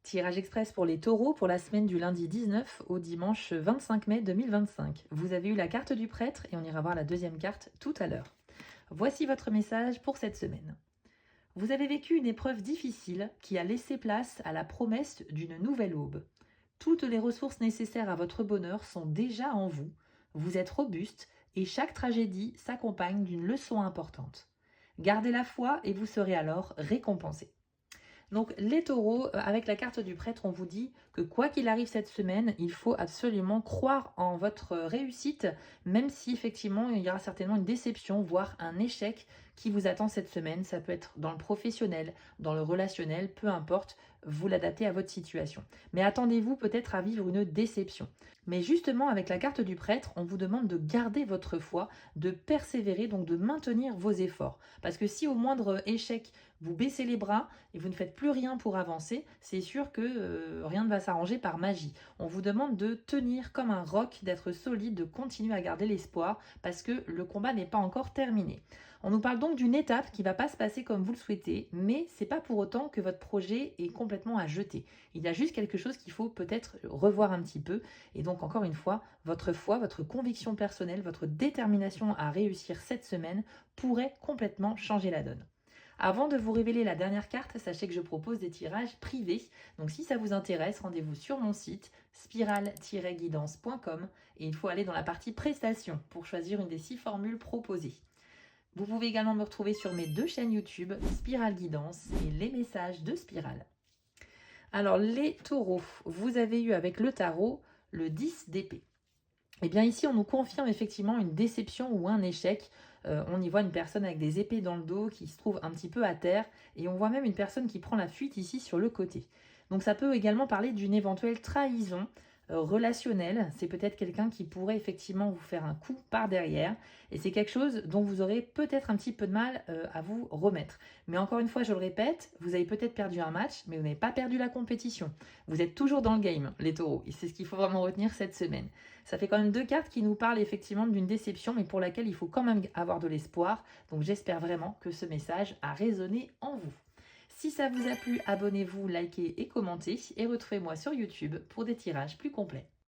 Tirage express pour les taureaux pour la semaine du lundi 19 au dimanche 25 mai 2025. Vous avez eu la carte du prêtre et on ira voir la deuxième carte tout à l'heure. Voici votre message pour cette semaine. Vous avez vécu une épreuve difficile qui a laissé place à la promesse d'une nouvelle aube. Toutes les ressources nécessaires à votre bonheur sont déjà en vous. Vous êtes robuste et chaque tragédie s'accompagne d'une leçon importante. Gardez la foi et vous serez alors récompensé. Donc les taureaux, avec la carte du prêtre, on vous dit que quoi qu'il arrive cette semaine, il faut absolument croire en votre réussite, même si effectivement il y aura certainement une déception, voire un échec qui vous attend cette semaine. Ça peut être dans le professionnel, dans le relationnel, peu importe, vous l'adaptez à votre situation. Mais attendez-vous peut-être à vivre une déception. Mais justement, avec la carte du prêtre, on vous demande de garder votre foi, de persévérer, donc de maintenir vos efforts. Parce que si au moindre échec, vous baissez les bras et vous ne faites plus rien pour avancer, c'est sûr que rien ne va s'arranger par magie. On vous demande de tenir comme un roc, d'être solide, de continuer à garder l'espoir parce que le combat n'est pas encore terminé. On nous parle donc d'une étape qui ne va pas se passer comme vous le souhaitez, mais c'est pas pour autant que votre projet est complètement à jeter. Il y a juste quelque chose qu'il faut peut-être revoir un petit peu. Et donc encore une fois, votre foi, votre conviction personnelle, votre détermination à réussir cette semaine pourrait complètement changer la donne. Avant de vous révéler la dernière carte, sachez que je propose des tirages privés. Donc si ça vous intéresse, rendez-vous sur mon site spiral-guidance.com et il faut aller dans la partie prestations pour choisir une des 6 formules proposées. Vous pouvez également me retrouver sur mes 2 chaînes YouTube, Spiral Guidance et Les Messages de Spiral. Alors les taureaux, vous avez eu avec le tarot le 10 d'épée. Et bien ici, on nous confirme effectivement une déception ou un échec. On y voit une personne avec des épées dans le dos qui se trouve un petit peu à terre. Et on voit même une personne qui prend la fuite ici sur le côté. Donc ça peut également parler d'une éventuelle trahison relationnelle. C'est peut-être quelqu'un qui pourrait effectivement vous faire un coup par derrière. Et c'est quelque chose dont vous aurez peut-être un petit peu de mal à vous remettre. Mais encore une fois, je le répète, vous avez peut-être perdu un match, mais vous n'avez pas perdu la compétition. Vous êtes toujours dans le game, les taureaux. Et c'est ce qu'il faut vraiment retenir cette semaine. Ça fait quand même 2 cartes qui nous parlent effectivement d'une déception, mais pour laquelle il faut quand même avoir de l'espoir. Donc j'espère vraiment que ce message a résonné en vous. Si ça vous a plu, abonnez-vous, likez et commentez. Et retrouvez-moi sur YouTube pour des tirages plus complets.